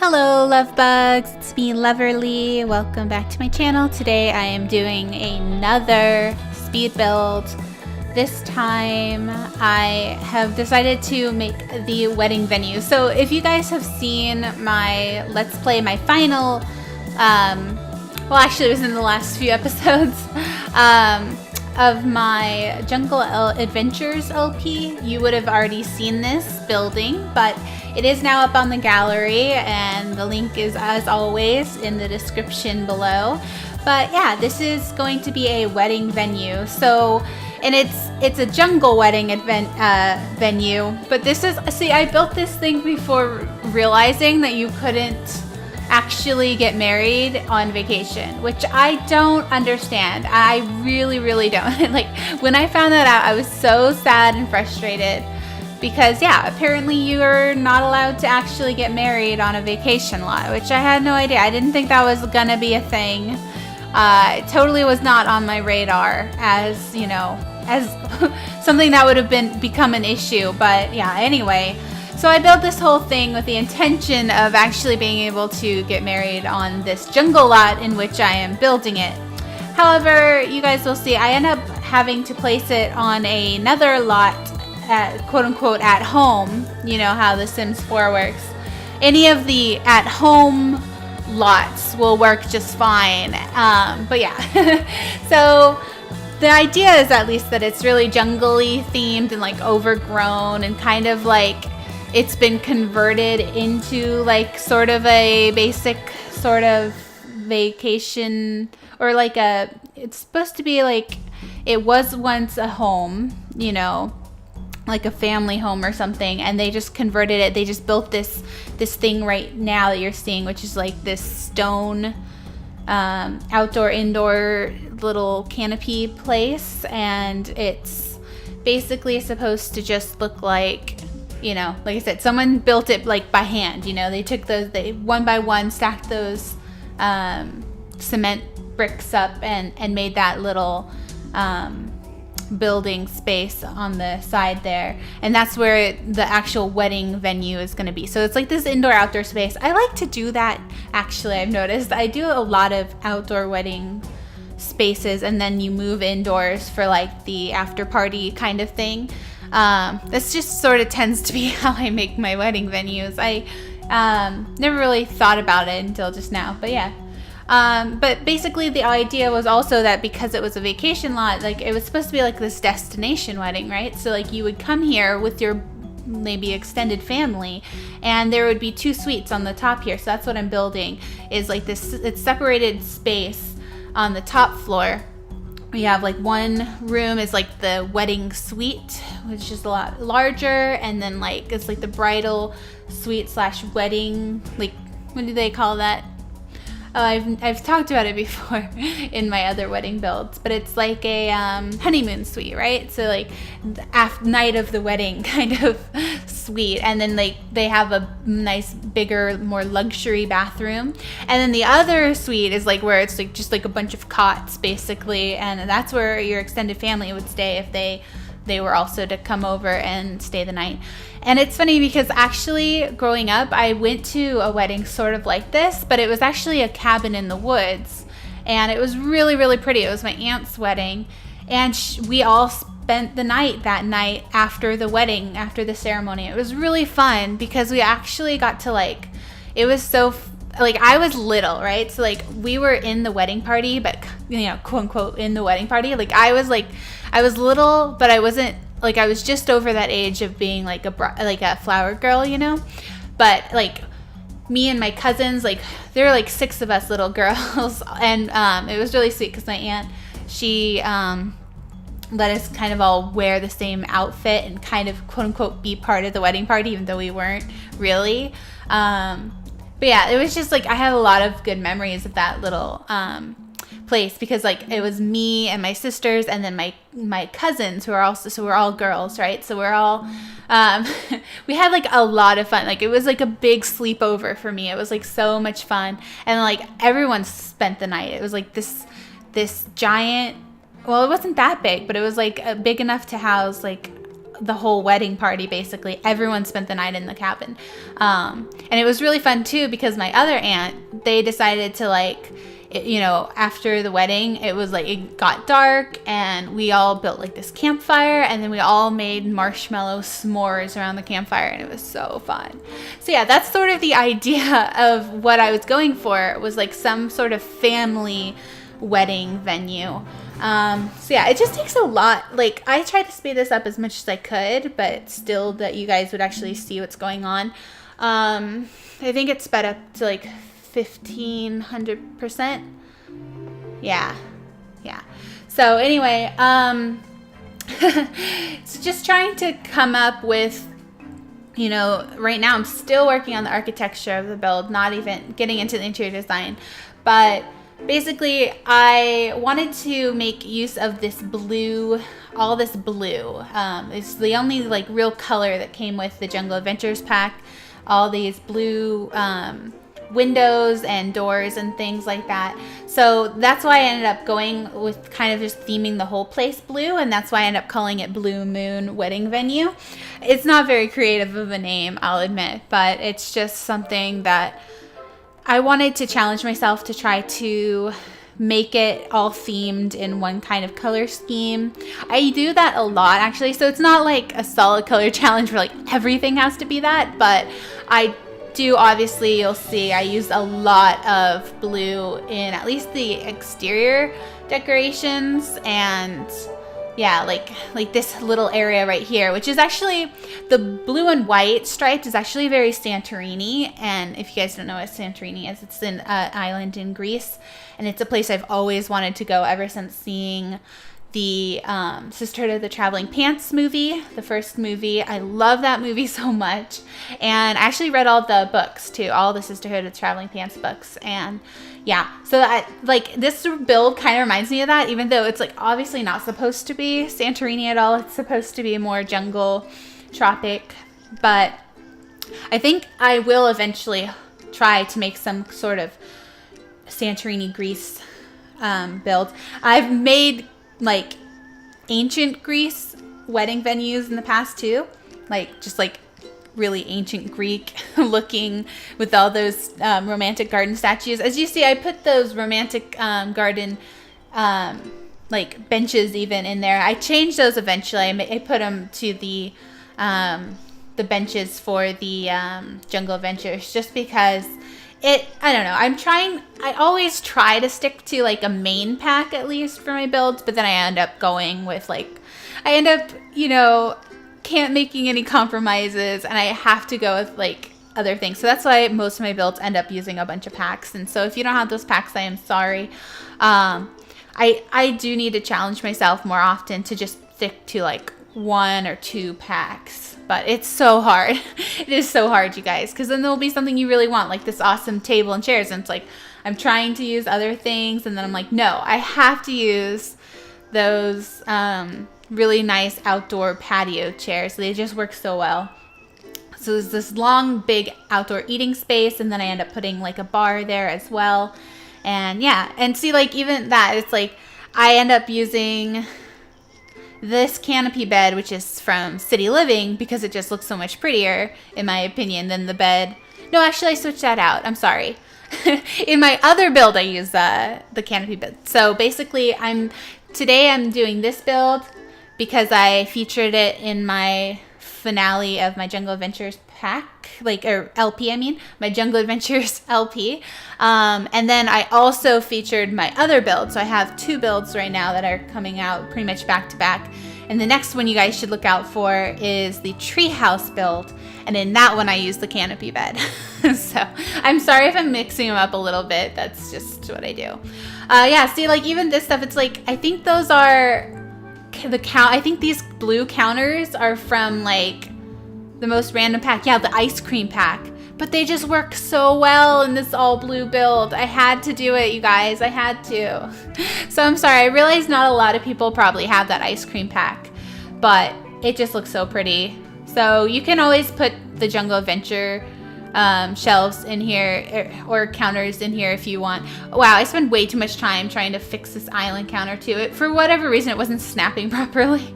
Hello Lovebugs, it's me Loverrlee. Welcome back to my channel. Today I am doing another speed build. This time I have decided to make the wedding venue. So if you guys have seen my Let's Play, my final, well actually it was in the last few episodes, of my Jungle Adventures LP, you would have already seen this building, but it is now up on the gallery and the link is, as always, in the description below. But yeah, this is going to be a wedding venue. So, and it's a jungle wedding venue, but this is, see, I built this thing before realizing that you couldn't actually get married on vacation, which I don't understand. I really don't. Like, when I found that out, I was so sad and frustrated. Because yeah, apparently you are not allowed to actually get married on a vacation lot, which I had no idea. I didn't think that was gonna be a thing. It totally was not on my radar as, you know, as something that would have become an issue. But yeah, anyway, so I built this whole thing with the intention of actually being able to get married on this jungle lot in which I am building it. However, you guys will see, I end up having to place it on another lot at, quote unquote, at home. You know how The Sims 4 works. Any of the at home lots will work just fine. But yeah, so the idea is at least that it's really jungly themed and like overgrown and kind of like it's been converted into like sort of a basic sort of vacation, or like it's supposed to be like it was once a home, you know, like a family home or something, and they just converted it. They just built this thing right now that you're seeing, which is like this stone outdoor indoor little canopy place, and it's basically supposed to just look like, you know, like I said, someone built it like by hand. You know, they took those, they one by one stacked those cement bricks up and made that little building space on the side there, and that's where the actual wedding venue is going to be. So it's like this indoor outdoor space. I like to do that, actually. I've noticed I do a lot of outdoor wedding spaces, and then you move indoors for like the after party kind of thing. This just sort of tends to be how I make my wedding venues. I never really thought about it until just now, but yeah. But basically the idea was also that because it was a vacation lot, like it was supposed to be like this destination wedding, right? So like you would come here with your maybe extended family, and there would be 2 suites on the top here. So that's what I'm building, is like this, it's separated space on the top floor. We have like one room is like the wedding suite, which is a lot larger, and then like it's like the bridal suite slash wedding, like what do they call that? Oh, I've talked about it before in my other wedding builds, but it's like a honeymoon suite, right? So like the night of the wedding kind of suite, and then like they have a nice bigger, more luxury bathroom, and then the other suite is like where it's like just like a bunch of cots basically, and that's where your extended family would stay if they were also to come over and stay the night. And it's funny because actually growing up, I went to a wedding sort of like this, but it was actually a cabin in the woods, and it was really pretty. It was my aunt's wedding, and we all spent the night that night after the wedding, after the ceremony. It was really fun because we actually got to like, it was so like, I was little, right? So like we were in the wedding party, but you know, quote unquote in the wedding party. Like I was little, but I wasn't, like I was just over that age of being like a flower girl, you know? But like me and my cousins, like there were like 6 of us little girls, and it was really sweet because my aunt, she let us kind of all wear the same outfit and kind of quote unquote be part of the wedding party, even though we weren't really. But yeah, it was just like I have a lot of good memories of that little place, because like it was me and my sisters and then my cousins who are also, so we're all girls, right? So we're all we had like a lot of fun. Like it was like a big sleepover for me. It was like so much fun, and like everyone spent the night. It was like this giant, well, it wasn't that big, but it was like big enough to house like the whole wedding party. Basically, everyone spent the night in the cabin, and it was really fun too because my other aunt, they decided to like, you know, after the wedding, it was like it got dark and we all built like this campfire, and then we all made marshmallow s'mores around the campfire, and it was so fun. So yeah, that's sort of the idea of what I was going for, was like some sort of family wedding venue. So yeah, it just takes a lot. Like, I tried to speed this up as much as I could, but still that you guys would actually see what's going on. I think it's sped up to like 1500%. Yeah. So anyway, so just trying to come up with, you know, right now I'm still working on the architecture of the build, not even getting into the interior design, but basically I wanted to make use of this blue, all this blue. It's the only like real color that came with the Jungle Adventures pack. All these blue windows and doors and things like that. So that's why I ended up going with kind of just theming the whole place blue, and that's why I ended up calling it Blue Moon Wedding Venue. It's not very creative of a name, I'll admit, but it's just something that I wanted to challenge myself to try to make it all themed in one kind of color scheme. I do that a lot actually, so it's not like a solid color challenge where like everything has to be that, but I do, obviously you'll see I used a lot of blue in at least the exterior decorations, and yeah, like this little area right here, which is actually the blue and white striped, is actually very Santorini. And if you guys don't know what Santorini is, it's an island in Greece, and it's a place I've always wanted to go ever since seeing the Sisterhood of the Traveling Pants movie, the first movie. I love that movie so much, and I actually read all the books too, all the Sisterhood of the Traveling Pants books, and yeah, so like this build kind of reminds me of that, even though it's like obviously not supposed to be Santorini at all. It's supposed to be more jungle, tropic, but I think I will eventually try to make some sort of Santorini, Greece build. I've made like ancient Greece wedding venues in the past too, like just like really ancient Greek looking with all those romantic garden statues. As you see, I put those romantic garden like benches even in there. I changed those eventually. I put them to the benches for the Jungle Adventures, just because I don't know. I always try to stick to like a main pack at least for my builds, but then I end up going with you know, can't making any compromises, and I have to go with like other things. So that's why most of my builds end up using a bunch of packs. And so if you don't have those packs, I am sorry. I do need to challenge myself more often to just stick to like 1 or 2 packs. But it's so hard. It is so hard, you guys, because then there'll be something you really want, like this awesome table and chairs, and it's like I'm trying to use other things, and then I'm like, no, I have to use those really nice outdoor patio chairs. They just work so well. So there's this long, big outdoor eating space, and then I end up putting like a bar there as well. And yeah, and see, like even that, it's like I end up using this canopy bed, which is from City Living, because it just looks so much prettier, in my opinion, than the bed. No, actually, I switched that out. I'm sorry. In my other build, I use the canopy bed. So basically, today I'm doing this build because I featured it in my finale of my Jungle Adventures pack, or LP, I mean, my Jungle Adventures LP. And then I also featured my other build. So I have 2 builds right now that are coming out pretty much back to back. And the next one you guys should look out for is the treehouse build. And in that one, I use the canopy bed. So I'm sorry if I'm mixing them up a little bit. That's just what I do. Yeah, see, like even this stuff, it's like, I think those are I think these blue counters are from like the most random pack. Yeah, the ice cream pack. But they just work so well in this all blue build. I had to do it, you guys. I had to. So I'm sorry. I realize not a lot of people probably have that ice cream pack, but it just looks so pretty. So you can always put the Jungle Adventure shelves in here or counters in here if you want. Wow, I spent way too much time trying to fix this island counter too. For whatever reason, it wasn't snapping properly.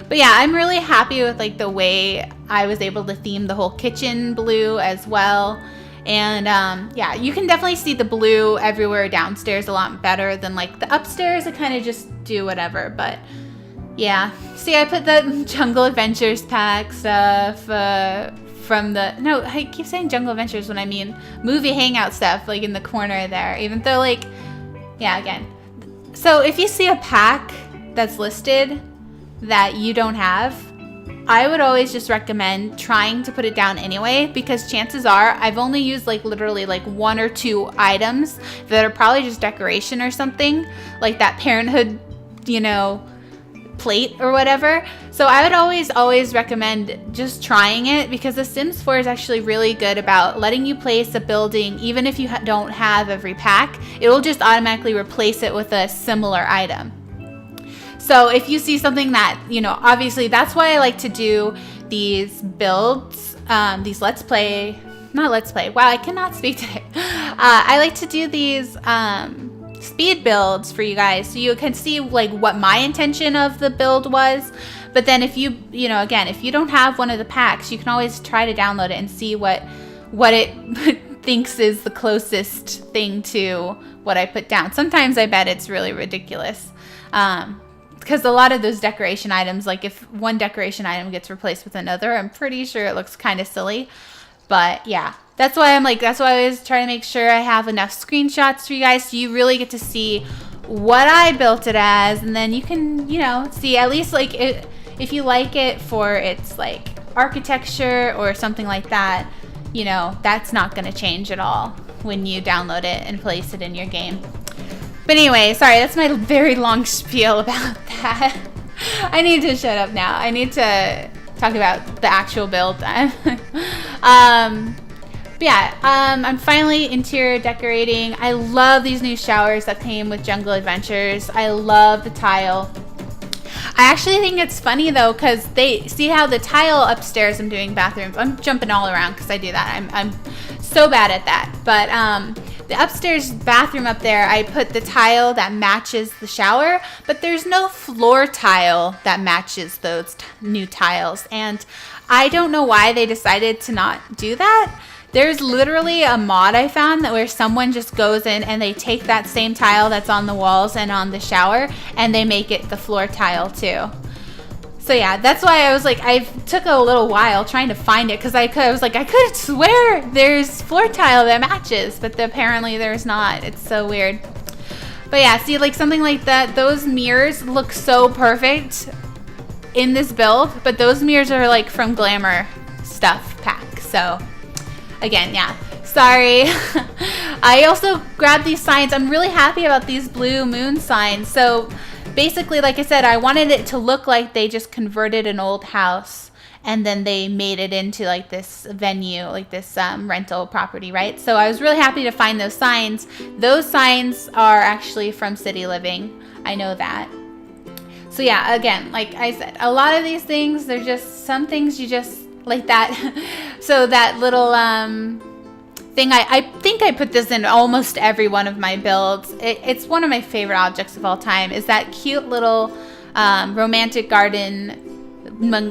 But yeah, I'm really happy with like the way I was able to theme the whole kitchen blue as well. And yeah, you can definitely see the blue everywhere downstairs a lot better than like the upstairs. I kind of just do whatever, but yeah. See, I put the Jungle Adventures pack stuff from the, no, I keep saying Jungle Adventures when I mean movie hangout stuff, like in the corner there, even though like, yeah, again. So if you see a pack that's listed that you don't have, I would always just recommend trying to put it down anyway, because chances are I've only used like literally like 1 or 2 items that are probably just decoration or something, like that Parenthood, you know, plate or whatever. So I would always recommend just trying it, because The Sims 4 is actually really good about letting you place a building even if you don't have every pack. It will just automatically replace it with a similar item. So if you see something that, you know, obviously that's why I like to do these builds, these let's play, not let's play, wow, I cannot speak today. I like to do these speed builds for you guys, so you can see like what my intention of the build was. But then if you know, again, if you don't have one of the packs, you can always try to download it and see what it thinks is the closest thing to what I put down. Sometimes I bet it's really ridiculous. Because a lot of those decoration items, like if one decoration item gets replaced with another, I'm pretty sure it looks kind of silly. But yeah, that's why I always try to make sure I have enough screenshots for you guys, so you really get to see what I built it as. And then you can, you know, see at least like if you like it for its like architecture or something like that, you know, that's not going to change at all when you download it and place it in your game. But anyway, sorry, that's my very long spiel about that. I need to shut up now. I need to talk about the actual build. But yeah, I'm finally interior decorating. I love these new showers that came with Jungle Adventures. I love the tile. I actually think it's funny though, because they see how the tile upstairs, I'm doing bathrooms. I'm jumping all around because I do that. I'm so bad at that. But the upstairs bathroom up there, I put the tile that matches the shower, but there's no floor tile that matches those new tiles. And I don't know why they decided to not do that. There's literally a mod I found that where someone just goes in and they take that same tile that's on the walls and on the shower and they make it the floor tile too. So yeah, that's why I was like, I took a little while trying to find it, because I was like, I could swear there's floor tile that matches, but apparently there's not. It's so weird. But yeah, see, like something like that, those mirrors look so perfect in this build, but those mirrors are like from Glamour Stuff pack. So again, yeah, sorry. I also grabbed these signs. I'm really happy about these blue moon signs. So basically, like I said, I wanted it to look like they just converted an old house and then they made it into like this venue, like this rental property, right? So I was really happy to find those signs. Those signs are actually from City Living. I know that. So yeah, again, like I said, a lot of these things, they're just some things you just like that. So that little thing, I think I put this in almost every one of my builds. It's one of my favorite objects of all time, is that cute little romantic garden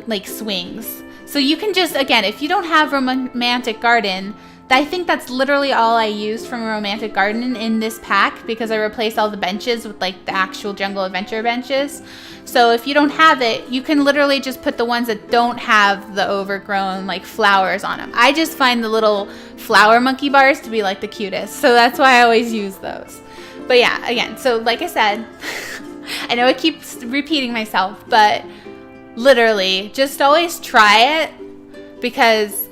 like swings. So you can just, again, if you don't have romantic garden, I think that's literally all I used from a romantic garden in this pack, because I replaced all the benches with like the actual Jungle Adventure benches. So if you don't have it, you can literally just put the ones that don't have the overgrown like flowers on them. I just find the little flower monkey bars to be like the cutest. So that's why I always use those. But yeah, again, so like I said, I know I keep repeating myself, but literally just always try it, because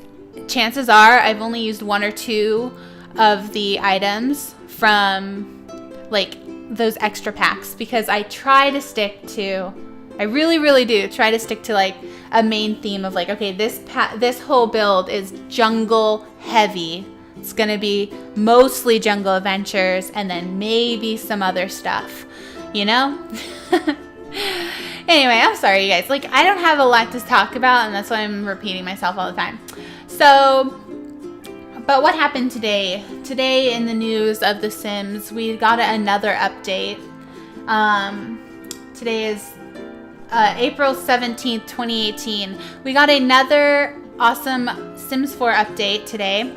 chances are I've only used 1 or 2 of the items from like those extra packs, because I try to stick to, I really do try to stick to like a main theme of like, okay, this whole build is jungle heavy. It's gonna be mostly Jungle Adventures and then maybe some other stuff, you know? Anyway, I'm sorry you guys, like I don't have a lot to talk about, and that's why I'm repeating myself all the time. So, but what happened today? Today in the news of The Sims, we got another update. Today is April 17th, 2018, we got another awesome Sims 4 update today.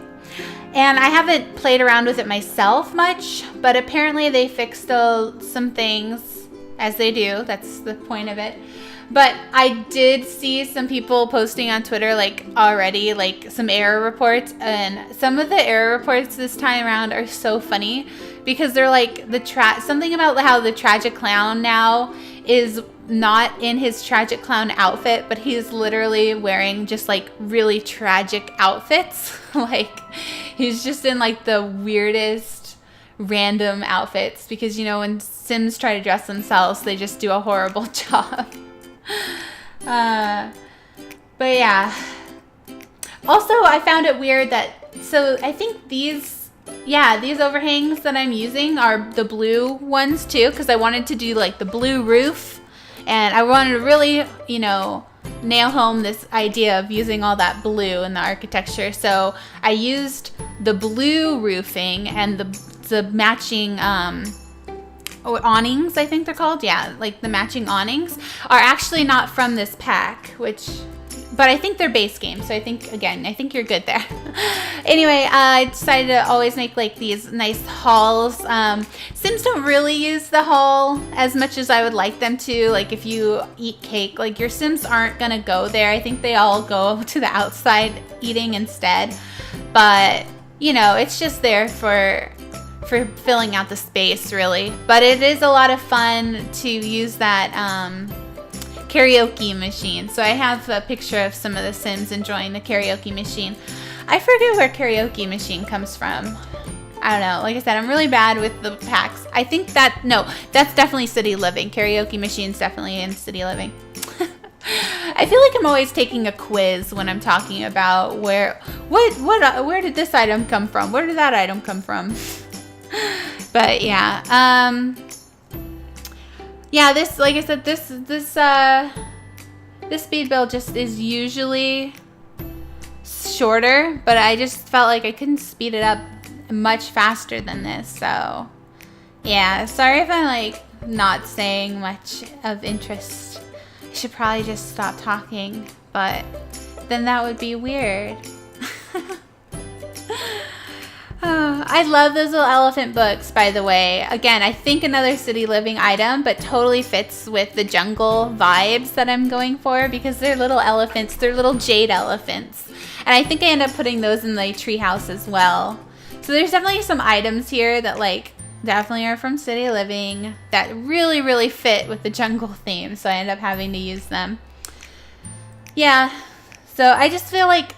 And I haven't played around with it myself much, but apparently they fixed some things, as they do. That's the point of it. But I did see some people posting on Twitter, like, already, like, some error reports. And some of the error reports this time around are so funny. Because they're like, something about how the tragic clown now is not in his tragic clown outfit, but he's literally wearing just like really tragic outfits. Like he's just in like the weirdest random outfits, because you know when Sims try to dress themselves, they just do a horrible job. But yeah. Also, I found it weird that, so I think these overhangs that I'm using are the blue ones too, because I wanted to do like the blue roof. And I wanted to really, you know, nail home this idea of using all that blue in the architecture. So I used the blue roofing and the matching awnings, I think they're called. Yeah, like the matching awnings are actually not from this pack, but I think they're base game. So I think you're good there. Anyway, I decided to always make like these nice halls. Sims don't really use the hall as much as I would like them to. Like if you eat cake, like your Sims aren't gonna go there. I think they all go to the outside eating instead. But you know, it's just there for filling out the space really. But it is a lot of fun to use that karaoke machine. So I have a picture of some of the Sims enjoying the karaoke machine. I forget where karaoke machine comes from. I don't know. Like I said, I'm really bad with the packs. I think that's definitely City Living. Karaoke machine's definitely in City Living. I feel like I'm always taking a quiz when I'm talking about where did this item come from? Where did that item come from? But yeah, yeah, this, like I said, this speed build just is usually shorter, but I just felt like I couldn't speed it up much faster than this. So yeah, sorry if I'm like not saying much of interest. I should probably just stop talking, but then that would be weird. Oh, I love those little elephant books, by the way. Again, I think another City Living item, but totally fits with the jungle vibes that I'm going for, because they're little elephants. They're little jade elephants. And I think I end up putting those in the treehouse as well. So there's definitely some items here that like definitely are from City Living that really, really fit with the jungle theme. So I end up having to use them. Yeah, so I just feel like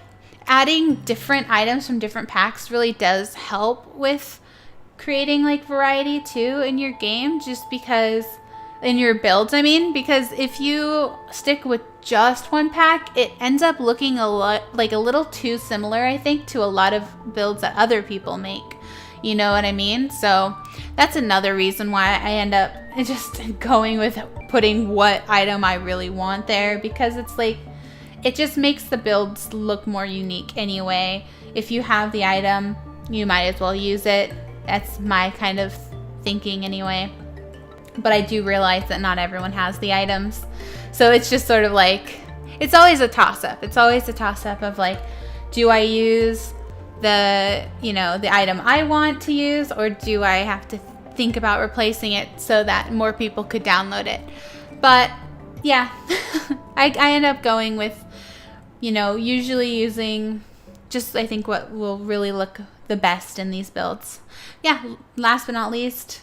adding different items from different packs really does help with creating like variety too in your game, just because in your builds, I mean, because if you stick with just one pack, it ends up looking a little too similar, I think, to a lot of builds that other people make. You know what I mean? So that's another reason why I end up just going with putting what item I really want there, because it's like, it just makes the builds look more unique anyway. If you have the item, you might as well use it. That's my kind of thinking anyway. But I do realize that not everyone has the items. So it's just sort of like, it's always a toss-up. It's always a toss-up of like, do I use the item I want to use, or do I have to think about replacing it so that more people could download it? But yeah, I end up going with, usually using just, I think, what will really look the best in these builds. Yeah, last but not least,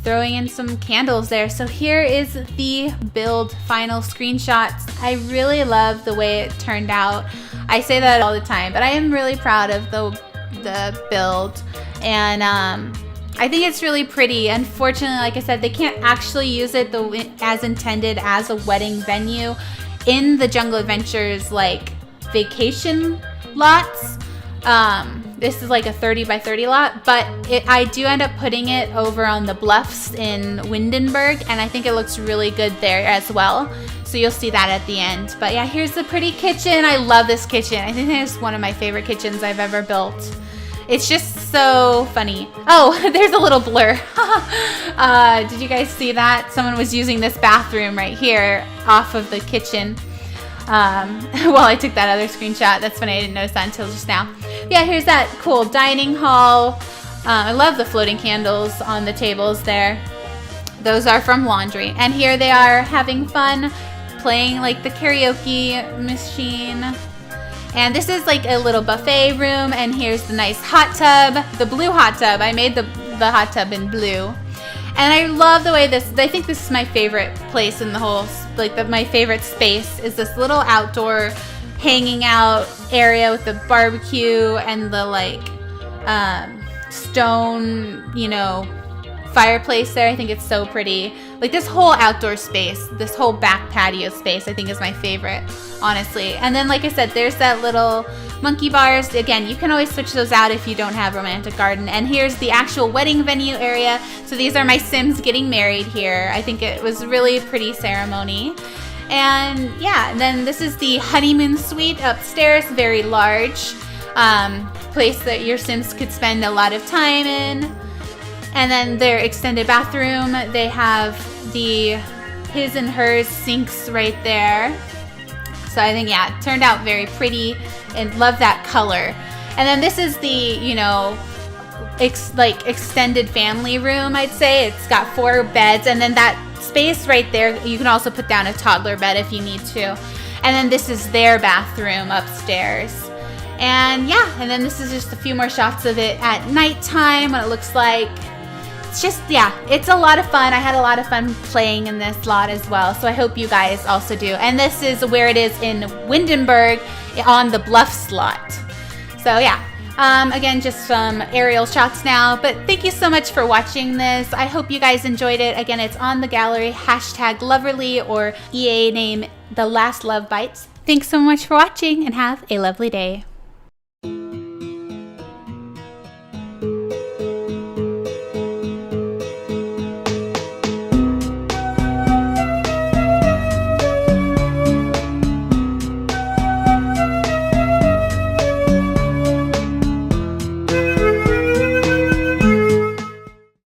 throwing in some candles there. So here is the build final screenshots. I really love the way it turned out. I say that all the time, but I am really proud of the build, and I think it's really pretty. Unfortunately, like I said, they can't actually use it as intended as a wedding venue in the Jungle Adventures like vacation lots. This is like a 30 by 30 lot, but I do end up putting it over on the bluffs in Windenburg, and I think it looks really good there as well. So you'll see that at the end. But yeah, here's the pretty kitchen. I love this kitchen. I think it's one of my favorite kitchens I've ever built. It's just so funny. Oh, there's a little blur. Did you guys see that? Someone was using this bathroom right here off of the kitchen. While I took that other screenshot. That's funny, I didn't notice that until just now. Yeah, here's that cool dining hall. I love the floating candles on the tables there. Those are from laundry. And here they are having fun playing like the karaoke machine. And this is like a little buffet room, and here's the nice hot tub, the blue hot tub. I made the hot tub in blue. And I love the way I think this is my favorite place in the whole, my favorite space is this little outdoor hanging out area with the barbecue and the stone, fireplace there. I think it's so pretty. Like this whole outdoor space, this whole back patio space, I think is my favorite, honestly. And then, like I said, there's that little monkey bars. Again, you can always switch those out if you don't have romantic garden. And here's the actual wedding venue area. So these are my Sims getting married here. I think it was really pretty ceremony. And yeah, and then this is the honeymoon suite upstairs, very large place that your Sims could spend a lot of time in. And then their extended bathroom, they have his and hers sinks right there. So I think, yeah, it turned out very pretty and love that color. And then this is the, extended family room, I'd say. It's got 4 beds, and then that space right there, you can also put down a toddler bed if you need to. And then this is their bathroom upstairs. And yeah, and then this is just a few more shots of it at nighttime, what it looks like. It's just, yeah, it's a lot of fun. I had a lot of fun playing in this lot as well, so I hope you guys also do. And this is where it is in Windenburg on the Bluffs lot. So yeah, again, just some aerial shots now, but thank you so much for watching this. I hope you guys enjoyed it. Again, it's on the gallery, #Loverrlee, or EA name The Last Love Bites. Thanks so much for watching, and have a lovely day.